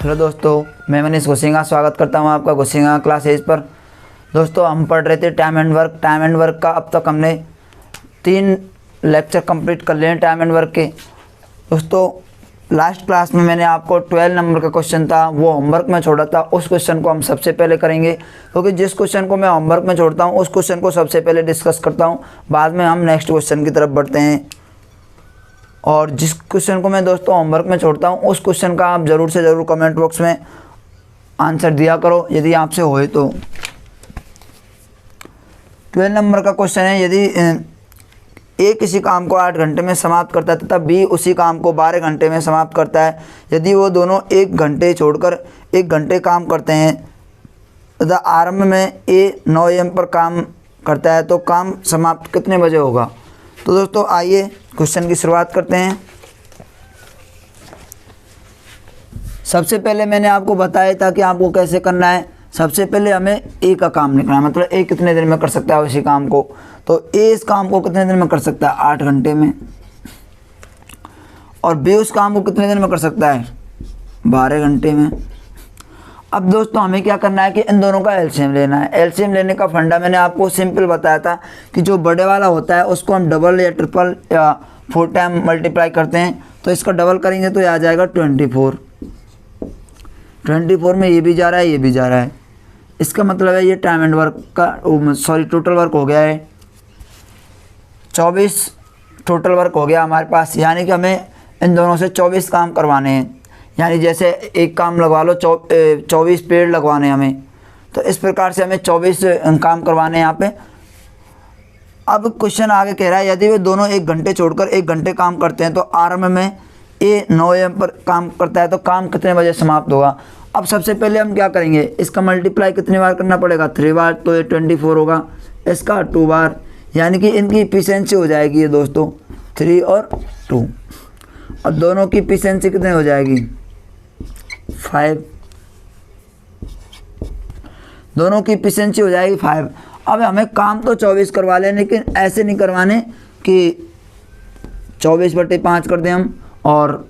Hello दोस्तों, मैं मनीष घुसिंगा स्वागत करता हूं आपका घुसिंगा क्लास एज पर। दोस्तों, हम पढ़ रहे थे टाइम एंड वर्क का। अब तक हमने 3 लेक्चर कंप्लीट कर लिए हैं टाइम एंड वर्क के। दोस्तों, लास्ट क्लास में मैंने आपको 12 नंबर का क्वेश्चन था वो होमवर्क में छोड़ा था। उस क्वेश्चन को हम सबसे पहले करेंगे, क्योंकि जिस क्वेश्चन को मैं होमवर्क में छोड़ता हूँ उस क्वेश्चन को सबसे पहले डिस्कस करता हूँ, बाद में हम नेक्स्ट क्वेश्चन की तरफ बढ़ते हैं। और जिस क्वेश्चन को मैं दोस्तों होमवर्क में छोड़ता हूँ उस क्वेश्चन का आप ज़रूर से ज़रूर कमेंट बॉक्स में आंसर दिया करो यदि आपसे होए तो। 12 नंबर का क्वेश्चन है, यदि ए किसी काम को 8 घंटे में समाप्त करता है तथा बी उसी काम को 12 घंटे में समाप्त करता है, यदि वो दोनों 1 घंटे छोड़कर 1 घंटे काम करते हैं तथा आरंभ में ए 9 AM पर काम करता है तो काम समाप्त कितने बजे होगा। तो दोस्तों आइए क्वेश्चन की शुरुआत करते हैं। सबसे पहले मैंने आपको बताया था कि आपको कैसे करना है। सबसे पहले हमें ए का काम निकालना है, मतलब ए कितने दिन में कर सकता है उसी काम को। तो ए इस काम को कितने दिन में कर सकता है, 8 घंटे में। और बी उस काम को कितने दिन में कर सकता है, 12 घंटे में। अब दोस्तों हमें क्या करना है कि इन दोनों का एलसीएम लेना है। एलसीएम लेने का फंडा मैंने आपको सिंपल बताया था कि जो बड़े वाला होता है उसको हम डबल या ट्रिपल या 4 टाइम मल्टीप्लाई करते हैं। तो इसका डबल करेंगे तो ये आ जाएगा 24 में ये भी जा रहा है ये भी जा रहा है। इसका मतलब है ये टाइम एंड वर्क का टोटल वर्क हो गया है 24 टोटल वर्क हो गया हमारे पास। यानी कि हमें इन दोनों से 24 काम करवाने हैं। यानी जैसे एक काम लगवा लो 24 पेड़ लगवाने हमें, तो इस प्रकार से हमें 24 काम करवाने हैं यहाँ पे। अब क्वेश्चन आगे कह रहा है यदि वे दोनों 1 घंटे छोड़कर 1 घंटे काम करते हैं तो आरंभ में ए 9 AM पर काम करता है तो काम कितने बजे समाप्त होगा। अब सबसे पहले हम क्या करेंगे, इसका मल्टीप्लाई कितनी बार करना पड़ेगा, 3 बार, तो ये 24 होगा। इसका 2 बार, यानी कि इनकी इफिशिएंसी हो जाएगी ये दोस्तों 3 और 2, और दोनों की इफिशिएंसी कितनी हो जाएगी 5। दोनों की इफिशिएंसी हो जाएगी 5। अब हमें काम तो 24 करवा लें, लेकिन ऐसे नहीं करवाने कि 24/5 कर दें हम और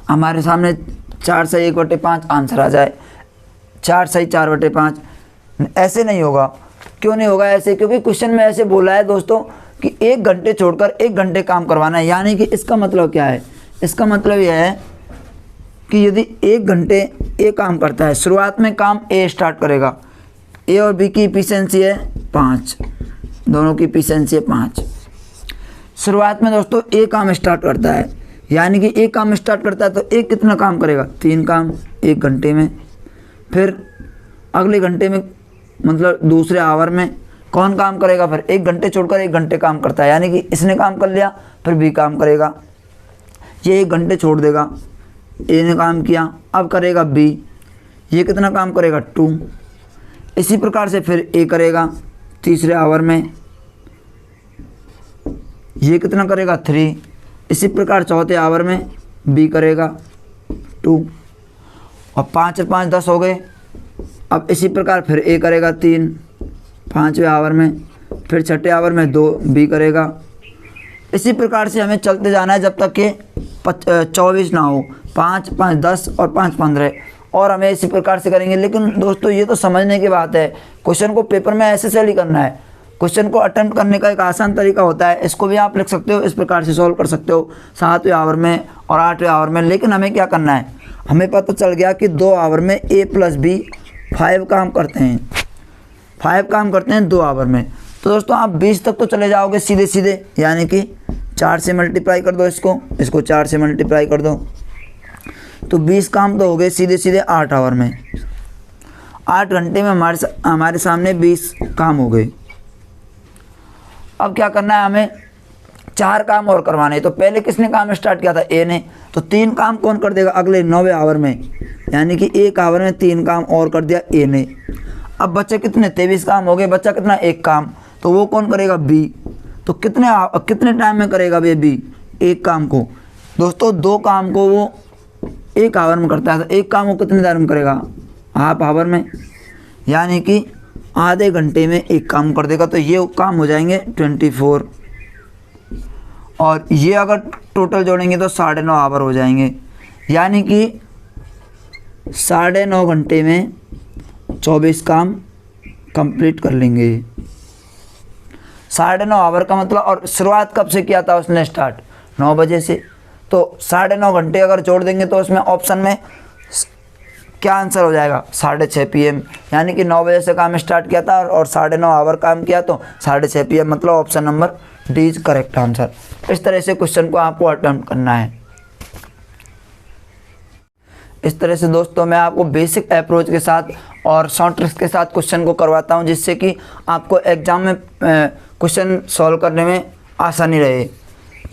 हमारे सामने 4 सही 1/5 आंसर आ जाए, 4 सही 4/5। ऐसे नहीं होगा। क्यों नहीं होगा ऐसे, क्योंकि क्वेश्चन में ऐसे बोला है दोस्तों कि 1 घंटे छोड़कर 1 घंटे काम करवाना है। यानी कि इसका मतलब क्या है, इसका मतलब यह है कि यदि 1 घंटे ए काम करता है, शुरुआत में काम ए स्टार्ट करेगा, ए और बी की इफिशिएंसी है 5, दोनों की इफिशिएंसी है 5। शुरुआत में दोस्तों ए काम स्टार्ट करता है, यानी कि एक काम स्टार्ट करता है तो एक कितना काम करेगा, 3 काम 1 घंटे में। फिर अगले घंटे में मतलब दूसरे आवर में कौन काम करेगा, फिर 1 घंटे छोड़कर 1 घंटे काम करता है, यानी कि इसने काम कर लिया फिर बी काम करेगा। ये 1 घंटे छोड़ देगा, ए ने काम किया, अब करेगा बी, ये कितना काम करेगा 2। इसी प्रकार से फिर ए करेगा तीसरे आवर में, ये कितना करेगा 3। इसी प्रकार चौथे आवर में बी करेगा 2, और 5 और 5 10 हो गए। अब इसी प्रकार फिर ए करेगा 3 5वें आवर में, फिर छठे आवर में 2 बी करेगा। इसी प्रकार से हमें चलते जाना है जब तक कि 24 ना हो, 5 5 10 और 5 15, और हमें इसी प्रकार से करेंगे। लेकिन दोस्तों ये तो समझने की बात है, क्वेश्चन को पेपर में ऐसे से नहीं करना है। क्वेश्चन को अटेम्प्ट करने का एक आसान तरीका होता है, इसको भी आप लिख सकते हो, इस प्रकार से सॉल्व कर सकते हो 7वें आवर में और 8वें आवर में। लेकिन हमें क्या करना है, हमें पता चल गया कि 2 आवर में ए प्लस बी 5 काम करते हैं, 5 काम करते हैं 2 आवर में। तो दोस्तों आप 20 तक तो चले जाओगे सीधे सीधे, यानी कि 4 से मल्टीप्लाई कर दो, इसको 4 से मल्टीप्लाई कर दो, तो 20 काम तो हो गए सीधे सीधे 8 आवर में। 8 घंटे में हमारे सामने 20 काम हो गए। अब क्या करना है, हमें 4 काम और करवाने हैं। तो पहले किसने काम स्टार्ट किया था, ए ने, तो 3 काम कौन कर देगा अगले 9वें आवर में, यानी कि 1 आवर में 3 काम और कर दिया ए ने। अब बच्चे कितने 23 काम हो गए, बच्चा कितना 1 काम, तो वो कौन करेगा बी। तो कितने टाइम में करेगा बी 1 काम को। दोस्तों 2 काम को वो 1 आवर में करता है, तो 1 काम वो कितने देर में करेगा, हाफ आवर में, यानी कि आधे घंटे में 1 काम कर देगा। तो ये काम हो जाएंगे 24, और ये अगर टोटल जोड़ेंगे तो 9.5 आवर हो जाएंगे। यानी कि 9.5 घंटे में 24 काम कंप्लीट कर लेंगे। 9.5 आवर का मतलब, और शुरुआत कब से किया था उसने स्टार्ट? 9 बजे से। तो 9.5 घंटे अगर जोड़ देंगे तो उसमें ऑप्शन में क्या आंसर हो जाएगा? 6:30 PM, यानी कि 9 बजे से काम स्टार्ट किया था और 9.5 आवर काम किया तो 6:30 PM, मतलब option number D is correct answer. इस तरह से क्वेश्चन को आपको अटेम्प्ट करना है। इस तरह से दोस्तों मैं आपको बेसिक अप्रोच के साथ और शॉर्ट ट्रिक्स के साथ क्वेश्चन को करवाता हूं, जिससे कि आपको एग्जाम में क्वेश्चन सॉल्व करने में आसानी रहे।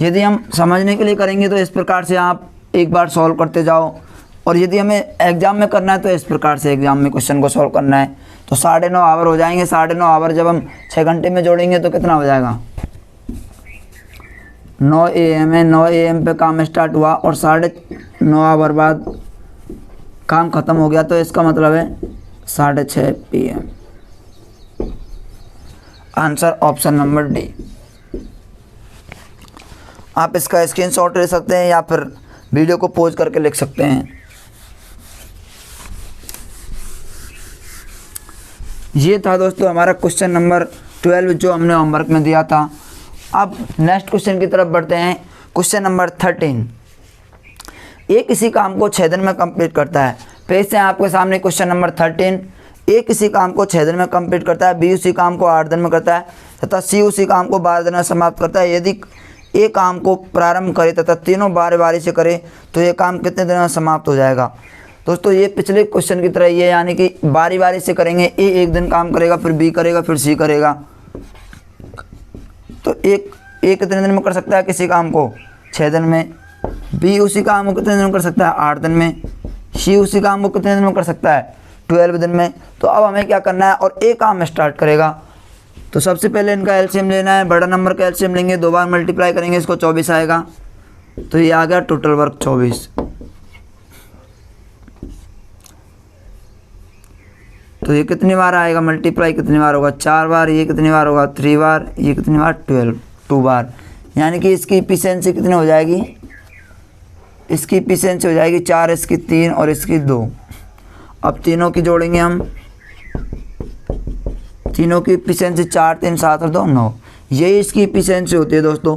यदि हम समझने के लिए करेंगे तो इस प्रकार से आप एक बार सॉल्व करते जाओ, और यदि हमें एग्जाम में करना है तो इस प्रकार से एग्जाम में क्वेश्चन को सॉल्व करना है। तो 9.5 आवर हो जाएंगे। 9.5 आवर जब हम 6 घंटे में जोड़ेंगे तो कितना हो जाएगा? 9 AM है, 9 AM पे काम स्टार्ट हुआ और 9.5 आवर बाद काम ख़त्म हो गया, तो इसका मतलब है 6:30 PM। Answer option number D. आप इसका स्क्रीनशॉट ले सकते हैं या फिर वीडियो को पॉज करके लिख सकते हैं। ये था दोस्तों हमारा क्वेश्चन नंबर 12 जो हमने होमवर्क में दिया था। अब नेक्स्ट क्वेश्चन की तरफ बढ़ते हैं। Question number 13। ए किसी काम को 6 दिन में कंप्लीट करता है। पेश से आपके सामने क्वेश्चन नंबर 13। ए किसी काम को 6 दिन में कंप्लीट करता है, बी उसी काम को 8 दिन में करता है तथा सी उसी काम को 12 दिन में समाप्त करता है। यदि ए काम को प्रारंभ करे तथा तीनों बारी बारी से करे तो ये काम कितने दिन में समाप्त हो जाएगा? दोस्तों ये पिछले क्वेश्चन की तरह ही है, यानी कि बारी बारी से करेंगे। ए एक दिन काम करेगा, फिर बी करेगा, फिर सी करेगा। तो ए कितने दिन में कर सकता है किसी काम को? 6 दिन में। बी उसी काम को कितने दिन में कर सकता है? 8 दिन में। सी उसी काम को कितने दिन में कर सकता है? 12 दिन में। तो अब हमें क्या करना है, और ए काम स्टार्ट करेगा तो सबसे पहले इनका एलसीएम लेना है। बड़ा नंबर का एलसीएम लेंगे, 2 बार मल्टीप्लाई करेंगे, इसको 24 आएगा। तो ये आ गया टोटल वर्क 24। तो ये कितनी बार आएगा मल्टीप्लाई, कितनी बार होगा? 4 बार। ये कितनी बार होगा? 3 बार। ये कितनी बार? 2 बार। यानी कि इसकी इफिशिएंसी कितनी हो जाएगी? इसकी इफिशिएंसी हो जाएगी 4, इसकी 3 और इसकी 2। अब तीनों की जोड़ेंगे हम। तीनों की इफिशिएंसी 4, 3, 7 और 2, 9। यही इसकी इफिशिएंसी होती है दोस्तों।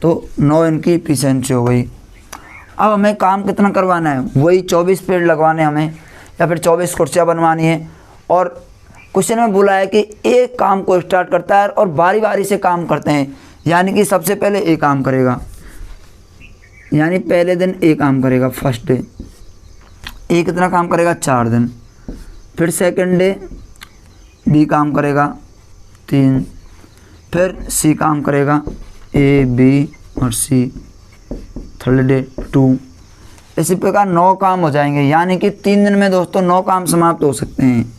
तो 9 इनकी इफिशिएंसी हो गई। अब हमें काम कितना करवाना है? वही 24 पेड़ लगवाने हमें, या फिर 24 कुर्सियाँ बनवानी है। और क्वेश्चन में बोला है कि एक काम को स्टार्ट करता है और बारी बारी से काम करते हैं, यानी कि सबसे पहले ए काम करेगा, यानी पहले दिन ए काम करेगा, फर्स्ट डे। ए कितना काम करेगा? 4 दिन। फिर सेकंड डे बी काम करेगा 3। फिर सी काम करेगा, ए बी और सी। Third day 2। इसी प्रकार 9 काम हो जाएंगे, यानी कि 3 दिन में दोस्तों 9 काम समाप्त हो सकते हैं।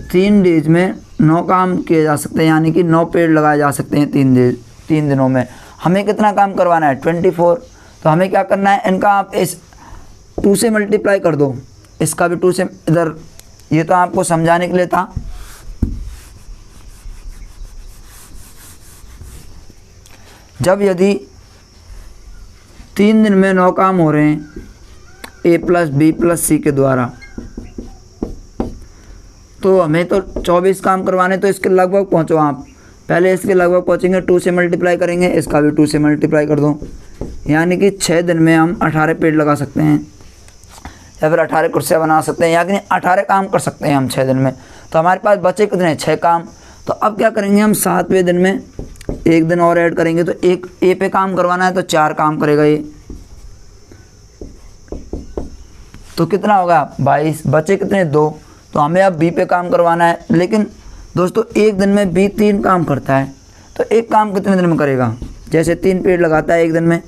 3 डेज में 9 काम किए जा सकते हैं, यानी कि 9 पेड़ लगाए जा सकते हैं 3 दिनों में। हमें कितना काम करवाना है? 24। तो हमें क्या करना है, इनका आप इस 2 से मल्टीप्लाई कर दो, इसका भी 2 से। इधर ये तो आपको समझाने के लिए था। जब यदि 3 दिन में 9 काम हो रहे हैं ए प्लस बी प्लस सी के द्वारा, तो हमें तो 24 काम करवाने, तो इसके लगभग पहुंचो आप। पहले इसके लगभग पहुंचेंगे, 2 से मल्टीप्लाई करेंगे, इसका भी 2 से मल्टीप्लाई कर दो, यानी कि 6 दिन में हम 18 पेड़ लगा सकते हैं, या फिर 18 कुर्सियाँ बना सकते हैं, यानी 18 काम कर सकते हैं हम 6 दिन में। तो हमारे पास बचे कितने? 6 काम। तो अब क्या करेंगे हम? 7वें दिन में 1 दिन और ऐड करेंगे, तो एक ए पे काम करवाना है तो 4 काम करेगा ये। तो कितना होगा? 22। बचे कितने? 2। तो हमें अब बी पे काम करवाना है, लेकिन दोस्तों 1 दिन में बी 3 काम करता है, तो एक काम कितने दिन में करेगा? जैसे 3 पेड़ लगाता है 1 दिन में,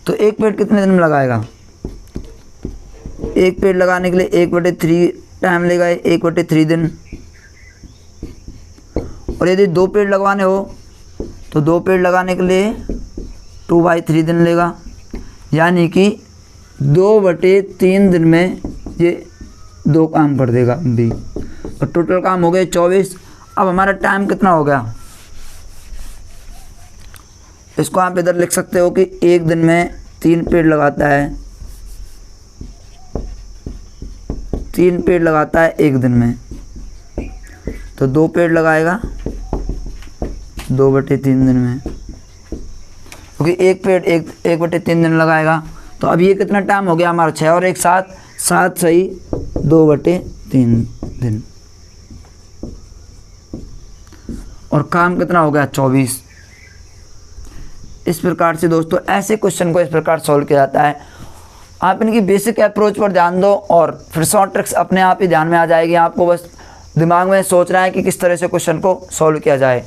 तो 1 पेड़ कितने दिन में लगाएगा? 1 पेड़ लगाने के लिए 1/3 टाइम लेगा, 1/3 दिन। और यदि 2 पेड़ लगवाने हो तो 2 पेड़ लगाने के लिए 2/3 दिन लेगा, यानी कि 2/3 दिन में ये 2 काम कर देगा बी। और टोटल काम हो गए 24। अब हमारा टाइम कितना हो गया? इसको आप इधर लिख सकते हो कि 1 दिन में 3 पेड़ लगाता है, 3 पेड़ लगाता है एक दिन में, तो 2 पेड़ लगाएगा 2/3 दिन में, क्योंकि एक पेड़ 1/3 दिन लगाएगा। तो अब ये कितना टाइम हो गया हमारा 6 और 1 7, 7 सही 2/3 दिन, और काम कितना हो गया 24। इस प्रकार से दोस्तों ऐसे क्वेश्चन को इस प्रकार सॉल्व किया जाता है। आप इनकी बेसिक अप्रोच पर ध्यान दो और फिर शॉर्ट ट्रिक्स अपने आप ही ध्यान में आ जाएगी। आपको बस दिमाग में सोचना है कि किस तरह से क्वेश्चन को सॉल्व किया जाए।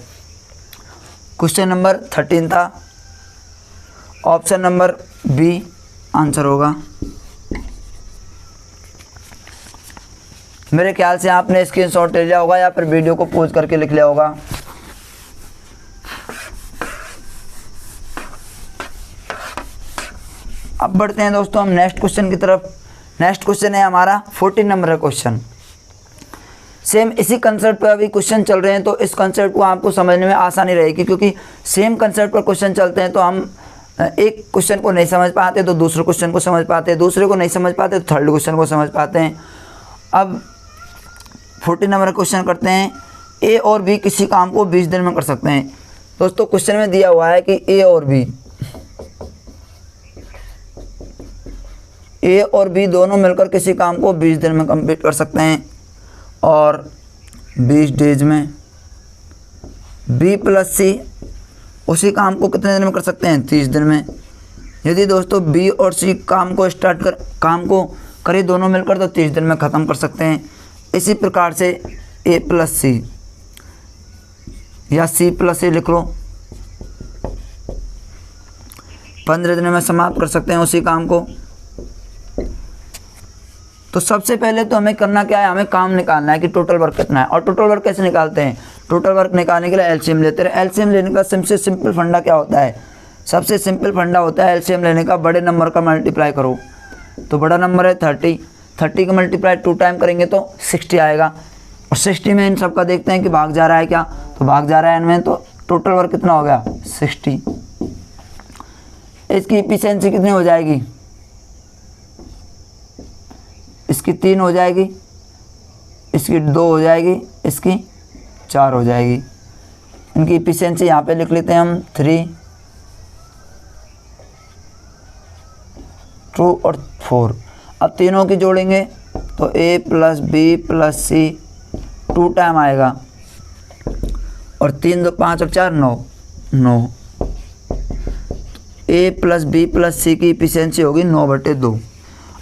क्वेश्चन नंबर 13 था, ऑप्शन नंबर बी आंसर होगा। मेरे ख्याल से आपने स्क्रीनशॉट ले लिया होगा या फिर वीडियो को पॉज करके लिख लिया होगा। अब बढ़ते हैं दोस्तों हम नेक्स्ट क्वेश्चन की तरफ। नेक्स्ट क्वेश्चन है हमारा 14 नंबर का क्वेश्चन। सेम इसी कंसेप्ट पर अभी क्वेश्चन चल रहे हैं, तो इस कंसेप्ट को आपको समझने में आसानी रहेगी, क्योंकि सेम कंसेप्ट पर क्वेश्चन चलते हैं तो हम एक क्वेश्चन को नहीं समझ पाते तो दूसरे क्वेश्चन को समझ पाते हैं, दूसरे को नहीं समझ पाते तो थर्ड क्वेश्चन को समझ पाते हैं। अब 14 नंबर क्वेश्चन करते हैं। ए और बी किसी काम को 20 दिन में कर सकते हैं। दोस्तों क्वेश्चन में दिया हुआ है कि ए और बी दोनों मिलकर किसी काम को 20 दिन में कंप्लीट कर सकते हैं, और 20 डेज में बी प्लस सी उसी काम को कितने दिन में कर सकते हैं 30 दिन में। यदि दोस्तों बी और सी काम को करें दोनों मिलकर तो 30 दिन में ख़त्म कर सकते हैं। इसी प्रकार से ए प्लस सी या सी प्लस ए लिख लो, 15 दिन में समाप्त कर सकते हैं उसी काम को। तो सबसे पहले तो हमें करना क्या है, हमें काम निकालना है कि टोटल वर्क कितना है। और टोटल वर्क कैसे निकालते हैं, टोटल वर्क निकालने के लिए एलसीएम लेते हैं। एलसीएम लेने का सबसे सिंपल फंडा क्या होता है, सबसे सिंपल फंडा होता है एलसीएम लेने का, बड़े नंबर का मल्टीप्लाई करो। तो बड़ा नंबर है 30 का मल्टीप्लाई 2 टाइम करेंगे तो 60 आएगा, और 60 में इन सब का देखते हैं कि भाग जा रहा है क्या, तो भाग जा रहा है इनमें, तो टोटल वर्क कितना हो गया 60। इसकी इफिशिएंसी कितनी हो जाएगी, इसकी 3 हो जाएगी, इसकी 2 हो जाएगी, इसकी 4 हो जाएगी। इनकी इफिशिएंसी यहाँ पे लिख लेते हैं हम 3, 2 और 4। अब तीनों की जोड़ेंगे तो a plus B plus C 2 time आएगा, और 3 2 5 और 4 9। a plus B plus C की इफिशिएंसी होगी 9/2।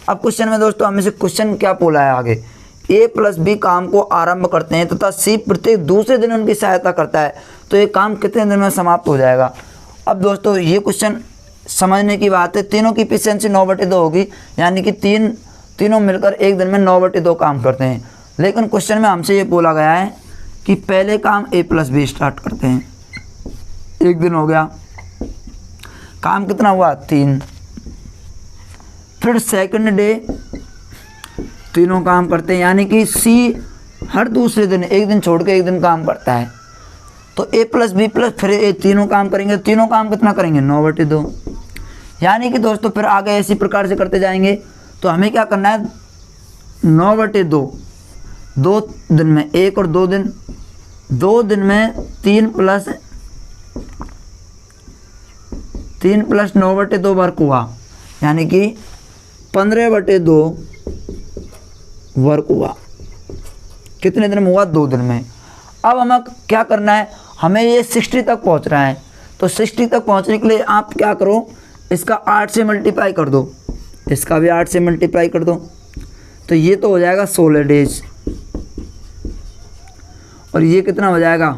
अब क्वेश्चन में दोस्तों हमें से क्वेश्चन क्या बोला है आगे, ए प्लस बी काम को आरंभ करते हैं तथा सी प्रत्येक दूसरे दिन उनकी सहायता करता है, तो ये काम कितने दिन में समाप्त हो जाएगा। अब दोस्तों ये क्वेश्चन समझने की बात है, तीनों की इफिशिएंसी 9/2 होगी, यानी कि तीनों मिलकर एक दिन में 9/2 काम करते हैं। लेकिन क्वेश्चन में हमसे ये बोला गया है कि पहले काम ए प्लस बी स्टार्ट करते हैं, एक दिन हो गया, काम कितना हुआ 3। फिर सेकंड डे तीनों काम करते हैं, यानी कि सी हर दूसरे दिन एक दिन छोड़ के एक दिन काम करता है, तो ए प्लस बी प्लस फिर ए तीनों काम करेंगे, तीनों काम कितना करेंगे 9/2। यानी कि दोस्तों फिर आगे इसी प्रकार से करते जाएंगे। तो हमें क्या करना है 9/2, 2 दिन में 1 और 2 दिन, 2 दिन में 3 प्लस 9/2 वर्क हुआ, यानी कि 15/2 वर्क हुआ। कितने दिन में हुआ 2 दिन में। अब हमें क्या करना है, हमें ये 60 तक पहुंचना है, तो 60 तक पहुंचने के लिए आप क्या करो, इसका 8 से मल्टीप्लाई कर दो, इसका भी 8 से मल्टीप्लाई कर दो, तो ये तो हो जाएगा 16 डेज, और ये कितना हो जाएगा,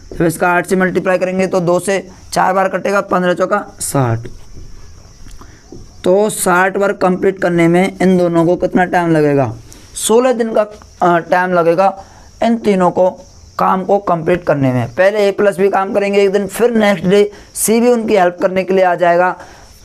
फिर इसका 8 से मल्टीप्लाई करेंगे तो 2 से 4 बार कटेगा, 15 चौका 60। तो 60 वर्क कंप्लीट करने में इन दोनों को कितना टाइम लगेगा, 16 दिन का टाइम लगेगा इन तीनों को काम को कंप्लीट करने में। पहले ए प्लस बी काम करेंगे एक दिन, फिर नेक्स्ट डे सी भी उनकी हेल्प करने के लिए आ जाएगा,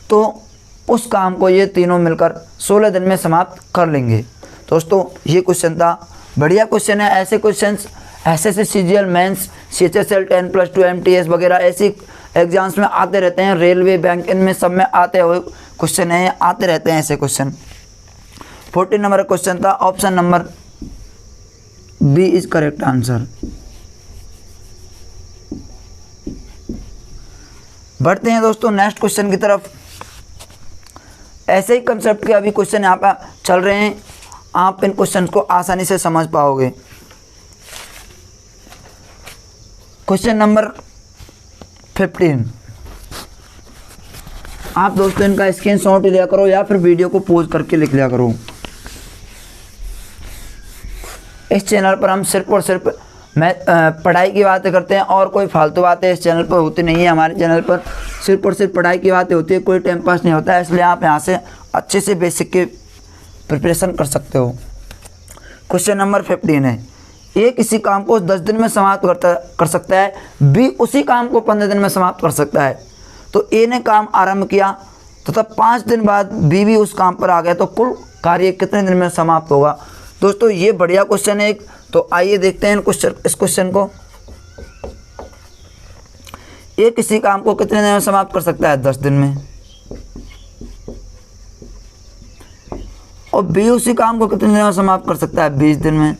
तो उस काम को ये तीनों मिलकर 16 दिन में समाप्त कर लेंगे। दोस्तों ये क्वेश्चन था, बढ़िया क्वेश्चन है। ऐसे questions SSC CGL mains CHSL 10+2 MTS वगैरह ऐसी एग्जाम्स में आते रहते हैं, रेलवे बैंक इनमें सब में आते हुए क्वेश्चन है, आते रहते हैं ऐसे क्वेश्चन। 14 नंबर का क्वेश्चन था, option number B is correct answer. बढ़ते हैं दोस्तों नेक्स्ट क्वेश्चन की तरफ। ऐसे ही कंसेप्ट के अभी क्वेश्चन यहाँ पर चल रहे हैं, आप इन क्वेश्चन को आसानी से समझ पाओगे। क्वेश्चन नंबर 15, आप दोस्तों इनका स्क्रीनशॉट लिया करो या फिर वीडियो को पॉज करके लिख लिया करो। इस चैनल पर हम सिर्फ और सिर्फ पढ़ाई की बातें करते हैं और कोई फालतू बातें इस चैनल पर होती नहीं है। हमारे चैनल पर सिर्फ और सिर्फ पढ़ाई की बातें होती है, कोई टाइम पास नहीं होता है, इसलिए आप यहाँ से अच्छे से बेसिक की प्रिपरेशन कर सकते हो। क्वेश्चन नंबर 15 है, ए किसी काम को 10 दिन में समाप्त कर सकता है, बी उसी काम को 15 दिन में समाप्त कर सकता है। तो ए ने काम आरंभ किया तथा 5 दिन बाद बी भी उस काम पर आ गया, तो कुल कार्य कितने दिन में समाप्त होगा। दोस्तों ये बढ़िया क्वेश्चन है एक, तो आइए देखते हैं इस क्वेश्चन को। ए किसी काम को कितने दिन में समाप्त कर सकता है, 10 दिन में, और बी उसी काम को कितने दिन में समाप्त कर सकता है, 20 दिन में।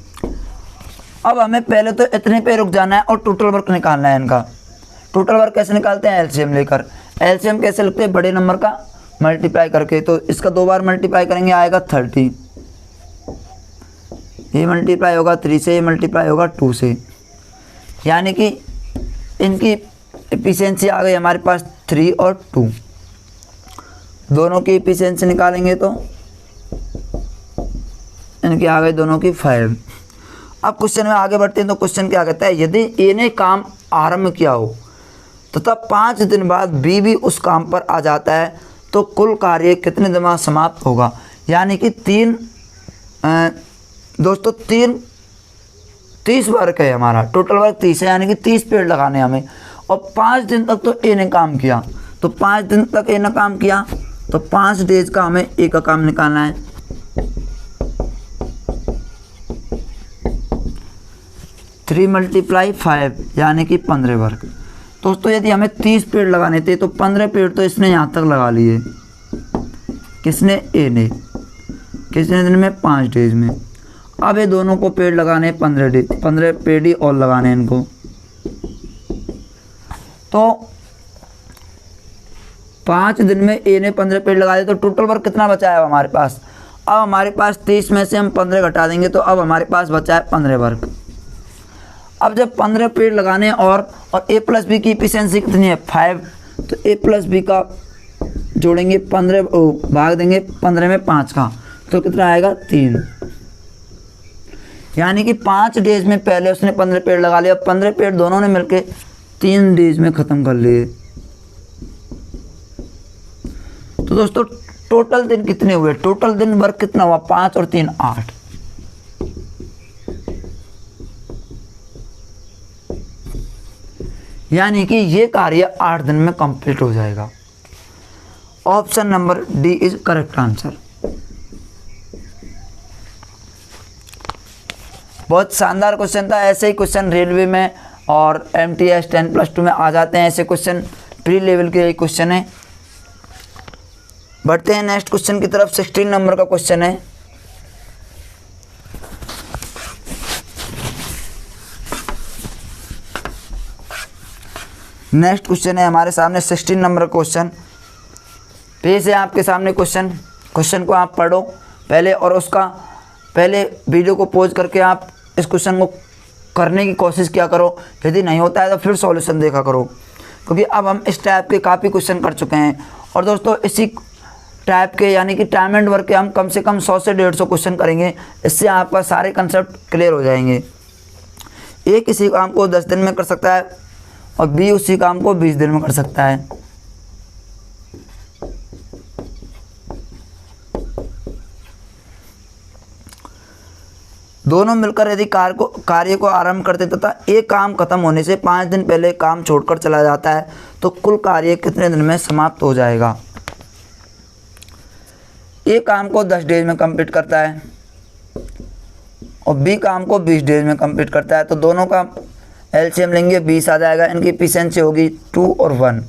अब हमें पहले तो इतने पे रुक जाना है और टोटल वर्क निकालना है इनका। टोटल वर्क कैसे निकालते हैं, एलसीएम लेकर। एलसीएम कैसे लगते हैं, बड़े नंबर का मल्टीप्लाई करके। तो इसका 2 बार मल्टीप्लाई करेंगे, आएगा 30। ये मल्टीप्लाई होगा 3 से, ये मल्टीप्लाई होगा 2 से, यानी कि इनकी एफिशिएंसी आ गई हमारे पास 3 और 2। दोनों की एफिशिएंसी निकालेंगे तो इनकी आ गई दोनों की 5। अब क्वेश्चन में आगे बढ़ते हैं। तो क्वेश्चन क्या कहता है, यदि ए ने काम आरंभ किया हो तथा 5 दिन बाद बी भी उस काम पर आ जाता है, तो कुल कार्य कितने दिन में समाप्त होगा। यानी कि 30 वर्क है हमारा, टोटल वर्क 30 है, यानी कि 30 पेड़ लगाने हमें, और 5 दिन तक तो ए ने काम किया। तो 5 दिन तक ए ने काम किया, तो 5 डेज का हमें ए का काम निकालना है। 3 × 5 यानी कि 15 वर्क। दोस्तों यदि हमें 30 पेड़ लगाने थे तो 15 पेड़ तो इसने यहाँ तक लगा लिए, किसने, ए ने, कितने दिन में, 5 डेज में। अब ये दोनों को पेड़ लगाने 15 पेड़ ही और लगाने इनको। तो 5 दिन में ए ने 15 पेड़ लगा दिए, तो टोटल वर्क कितना बचा है हमारे पास। अब हमारे पास 30 में से हम 15 घटा देंगे, तो अब हमारे पास बचा है 15 वर्क। अब जब 15 पेड़ लगाने और ए प्लस बी की एफिशिएंसी कितनी है, 5, तो ए प्लस बी का जोड़ेंगे 15, भाग देंगे 15 में 5 का, तो कितना आएगा, 3। यानी कि 5 डेज में पहले उसने 15 पेड़ लगा लिया, 15 पेड़ दोनों ने मिलके 3 डेज में ख़त्म कर लिए। तो दोस्तों टोटल दिन कितने हुए, टोटल दिन वर्क कितना हुआ, 5 और 3 8। यानी कि ये कार्य 8 दिन में कंप्लीट हो जाएगा। Option number D is correct answer. बहुत शानदार क्वेश्चन था। ऐसे ही क्वेश्चन रेलवे में और MTS 10+2 में आ जाते हैं। ऐसे क्वेश्चन प्री लेवल के क्वेश्चन है। बढ़ते हैं नेक्स्ट क्वेश्चन की तरफ। 16 नंबर का क्वेश्चन है। नेक्स्ट क्वेश्चन है हमारे सामने 16 नंबर का क्वेश्चन। पेज है आपके सामने क्वेश्चन को आप पढ़ो पहले, और उसका पहले वीडियो को पॉज करके आप इस क्वेश्चन को करने की कोशिश किया करो। यदि नहीं होता है तो फिर सॉल्यूशन देखा करो, क्योंकि अब हम इस टाइप के काफ़ी क्वेश्चन कर चुके हैं। और दोस्तों इसी टाइप के यानी कि टाइम एंड वर्क के हम कम से कम 100 से 150 क्वेश्चन करेंगे। इससे आपका सारे कंसेप्ट क्लियर हो जाएंगे। ए किसी काम को 10 दिन में कर सकता है और बी उसी काम को 20 दिन में कर सकता है। दोनों मिलकर यदि कार्य को आरंभ करते तथा एक काम खत्म होने से 5 दिन पहले काम छोड़कर चला जाता है, तो कुल कार्य कितने दिन में समाप्त हो जाएगा। ए काम को 10 डेज में कंप्लीट करता है और बी काम को 20 डेज में कंप्लीट करता है, तो दोनों का एलसीएम लेंगे 20 आ जाएगा। इनकी एफिशिएंसी होगी 2 और 1,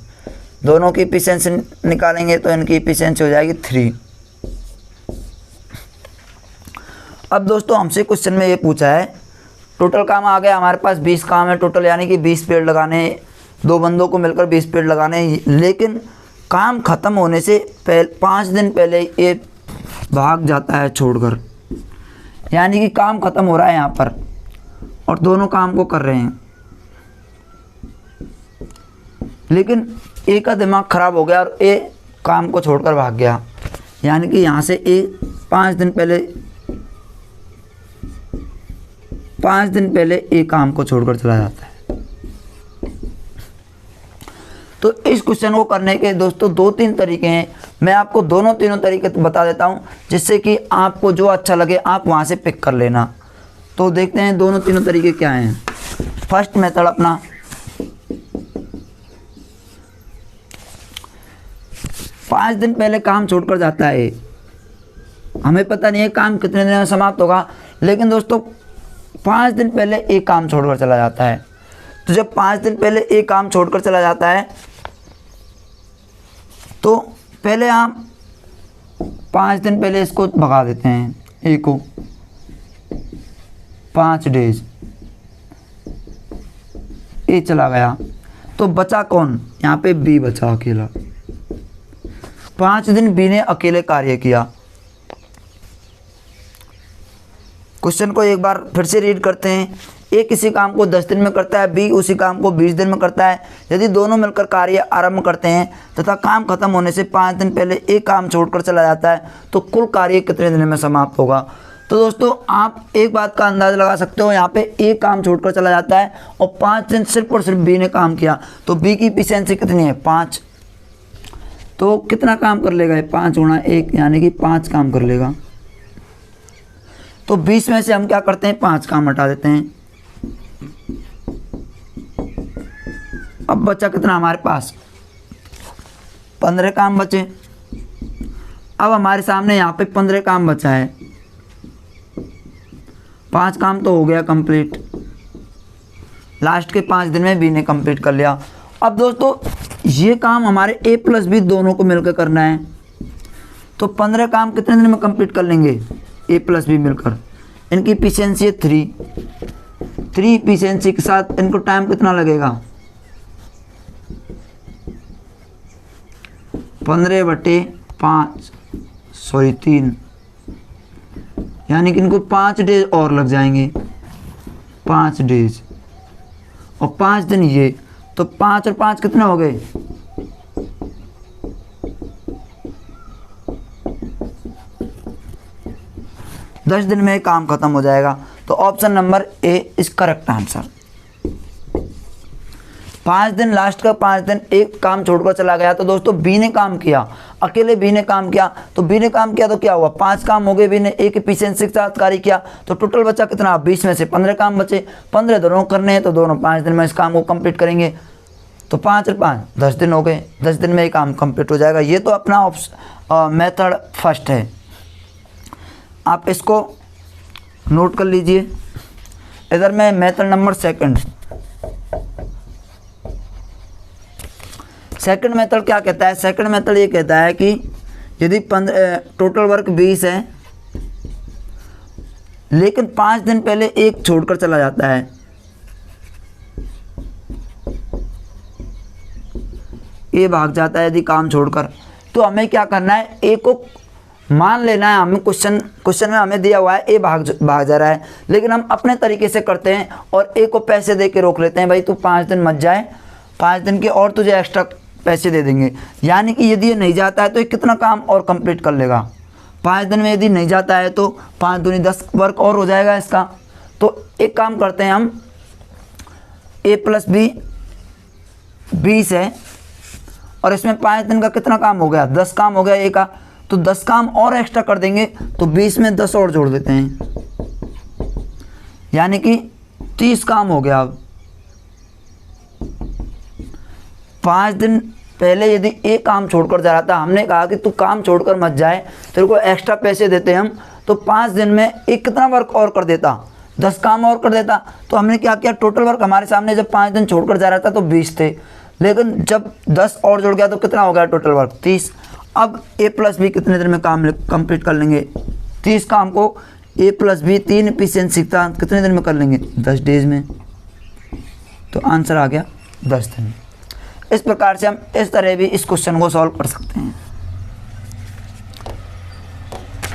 दोनों की एफिशिएंसी निकालेंगे तो इनकी एफिशिएंसी हो जाएगी 3। अब दोस्तों हमसे क्वेश्चन में ये पूछा है, टोटल काम आ गया हमारे पास 20 काम है टोटल, यानी कि 20 पेड़ लगाने, 2 बंदों को मिलकर 20 पेड़ लगाने, लेकिन काम ख़त्म होने से 5 दिन पहले ये भाग जाता है छोड़कर। यानी कि काम ख़त्म हो रहा है यहाँ पर और दोनों काम को कर रहे हैं, लेकिन ए का दिमाग ख़राब हो गया और ए काम को छोड़कर भाग गया। यानी कि यहाँ से ए 5 दिन पहले ए काम को छोड़कर चला जाता है। तो इस क्वेश्चन को करने के दोस्तों 2-3 तरीके हैं। मैं आपको तीनों तरीके बता देता हूं, जिससे कि आपको जो अच्छा लगे आप वहां से पिक कर लेना। तो देखते हैं तीनों तरीके क्या हैं। फर्स्ट मेथड अपना, पाँच दिन पहले काम छोड़कर जाता है। हमें पता नहीं है काम कितने दिन में समाप्त होगा, लेकिन दोस्तों 5 दिन पहले एक काम छोड़कर चला जाता है। तो जब 5 दिन पहले एक काम छोड़कर चला जाता है तो पहले हम 5 दिन पहले इसको भगा देते हैं, ए को 5 डेज, ए चला गया तो बचा कौन, यहाँ पे बी बचा अकेला। 5 दिन बी ने अकेले कार्य किया। क्वेश्चन को एक बार फिर से रीड करते हैं। ए किसी काम को 10 दिन में करता है, बी उसी काम को 20 दिन में करता है। यदि दोनों मिलकर कार्य आरंभ करते हैं तथा काम खत्म होने से 5 दिन पहले एक काम छोड़कर चला जाता है तो कुल कार्य कितने दिन में समाप्त होगा। तो दोस्तों आप एक बात का अंदाज़ा लगा सकते हो, यहाँ पे एक काम छोड़कर चला जाता है और 5 दिन सिर्फ और सिर्फ बी ने काम किया, तो बी की एफिशिएंसी कितनी है 5। तो कितना काम कर लेगा, 5 गुणा 1 यानी कि 5 काम कर लेगा। तो 20 में से हम क्या करते हैं, 5 काम हटा देते हैं। अब बचा कितना हमारे पास, 15 काम बचे। अब हमारे सामने यहाँ पे 15 काम बचा है, 5 काम तो हो गया कंप्लीट। लास्ट के 5 दिन में बी ने कंप्लीट कर लिया। अब दोस्तों ये काम हमारे ए प्लस बी दोनों को मिलकर करना है, तो 15 काम कितने दिन में कंप्लीट कर लेंगे, ए प्लस बी मिलकर। इनकी एफिशिएंसी है 3 एफिशिएंसी के साथ इनको टाइम कितना लगेगा, 3 यानी कि इनको 5 डेज और लग जाएंगे, 5 डेज और 5 दिन ये, तो 5 और 5 कितने हो गए, 10 दिन में काम खत्म हो जाएगा। तो option number A is correct answer. 5 दिन, लास्ट का 5 दिन एक काम छोड़कर चला गया, तो दोस्तों बी ने काम किया, अकेले बी ने काम किया। तो बी ने काम किया तो क्या हुआ, 5 काम हो गए, बी ने एक एफिशिएंसी के साथ कार्य किया, तो टोटल बचा कितना, 20 में से 15 काम बचे। 15 दोनों करने हैं तो दोनों 5 दिन में इस काम को कंप्लीट करेंगे। तो 5 और 5 10 दिन हो गए, 10 दिन में ये काम कंप्लीट हो जाएगा। ये तो अपना मेथड फर्स्ट है, आप इसको नोट कर लीजिए। इधर में मेथड नंबर सेकंड मेथड क्या कहता है, सेकंड मेथड ये कहता है कि यदि टोटल वर्क 20 है लेकिन 5 दिन पहले एक छोड़कर चला जाता है, ये भाग जाता है यदि काम छोड़कर, तो हमें क्या करना है, ए को मान लेना है। हमें क्वेश्चन में हमें दिया हुआ है ए भाग जा रहा है, लेकिन हम अपने तरीके से करते हैं और ए को पैसे दे के रोक लेते हैं, भाई तू 5 दिन मत जाए, 5 दिन के और तुझे एक्स्ट्रा पैसे दे देंगे। यानी कि यदि ये नहीं जाता है तो ये कितना काम और कंप्लीट कर लेगा, 5 दिन में यदि नहीं जाता है तो 5 दूनी 10 वर्क और हो जाएगा इसका। तो एक काम करते हैं हम, ए प्लस बी 20 है और इसमें 5 दिन का कितना काम हो गया, 10 काम हो गया ए का, तो 10 काम और एक्स्ट्रा कर देंगे, तो 20 में 10 और जोड़ देते हैं, यानी कि 30 काम हो गया। अब 5 दिन पहले यदि एक काम छोड़कर जा रहा था, हमने कहा कि तू काम छोड़कर मत जाए, तेरे को एक्स्ट्रा पैसे देते हम, तो 5 दिन में एक कितना वर्क और कर देता, 10 काम और कर देता। तो हमने क्या किया, टोटल वर्क हमारे सामने जब 5 दिन छोड़कर जा रहा था तो 20 थे, लेकिन जब 10 और जुड़ गया तो कितना हो गया टोटल वर्क 30। अब ए प्लस बी कितने दिन में काम कंप्लीट कर लेंगे, 30 काम को ए प्लस बी 3 एफिशिएंसी कितने दिन में कर लेंगे, 10 डेज में। तो आंसर आ गया 10 दिन। इस प्रकार से हम इस तरह भी इस क्वेश्चन को सॉल्व कर सकते हैं।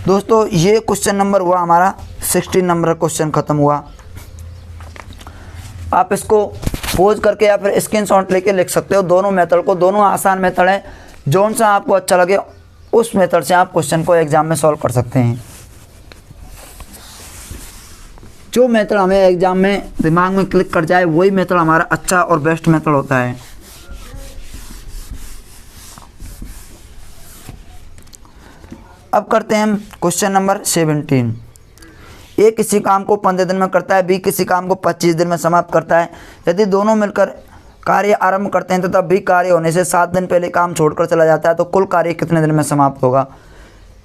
दोस्तों ये क्वेश्चन नंबर हुआ हमारा 16 नंबर क्वेश्चन ख़त्म हुआ। आप इसको पोज करके या फिर स्क्रीनशॉट लेके लिख सकते हो दोनों मेथड को, दोनों आसान मेथड है। जौन सा आपको अच्छा लगे उस मेथड से आप क्वेश्चन को एग्जाम में सॉल्व कर सकते हैं। जो मेथड हमें एग्जाम में दिमाग में क्लिक कर जाए वही मेथड हमारा अच्छा और बेस्ट मेथड होता है। अब करते हैं हम क्वेश्चन नंबर 17। ए किसी काम को 15 दिन में करता है, बी किसी काम को 25 दिन में समाप्त करता है। यदि दोनों मिलकर कार्य आरंभ करते हैं तो तब बी कार्य होने से 7 दिन पहले काम छोड़कर चला जाता है तो कुल कार्य कितने दिन में समाप्त होगा।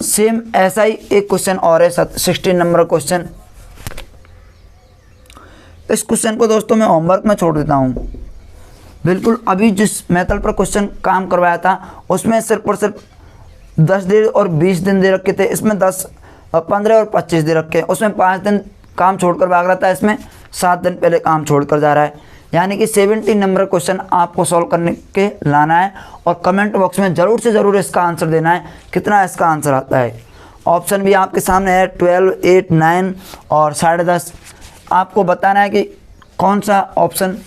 सेम ऐसा ही एक क्वेश्चन और है 16 नंबर क्वेश्चन। इस क्वेश्चन को दोस्तों मैं होमवर्क में छोड़ देता हूँ। बिल्कुल अभी जिस मेथड पर क्वेश्चन काम करवाया था उसमें सिर्फ और सिर्फ 10 दिन और 20 दिन दे रखे थे, इसमें 10, 15 और 25 दे रखे। उसमें 5 दिन काम छोड़कर भाग रहा था, इसमें 7 दिन पहले काम छोड़कर जा रहा है। यानी कि 17 नंबर क्वेश्चन आपको सॉल्व करने के लाना है और कमेंट बॉक्स में ज़रूर से ज़रूर इसका आंसर देना है, कितना इसका आंसर आता है। ऑप्शन भी आपके सामने है 12, 8, 9 और 10.5। आपको बताना है कि कौन सा ऑप्शन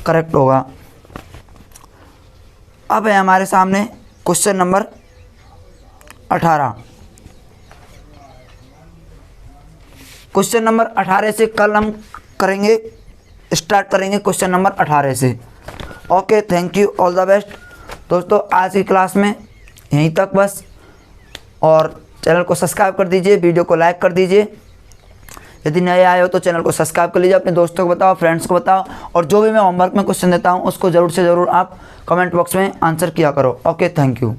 करेक्ट होगा। अब है हमारे सामने क्वेश्चन नंबर 18। क्वेश्चन नंबर 18 से कल हम स्टार्ट करेंगे क्वेश्चन नंबर 18 से। Okay, thank you, all the best. दोस्तों आज की क्लास में यहीं तक बस, और चैनल को सब्सक्राइब कर दीजिए, वीडियो को लाइक कर दीजिए। यदि नए आए हो तो चैनल को सब्सक्राइब कर लीजिए, अपने दोस्तों को बताओ, फ्रेंड्स को बताओ, और जो भी मैं होमवर्क में क्वेश्चन देता हूँ उसको ज़रूर से ज़रूर आप कमेंट बॉक्स में आंसर किया करो। Okay, thank you.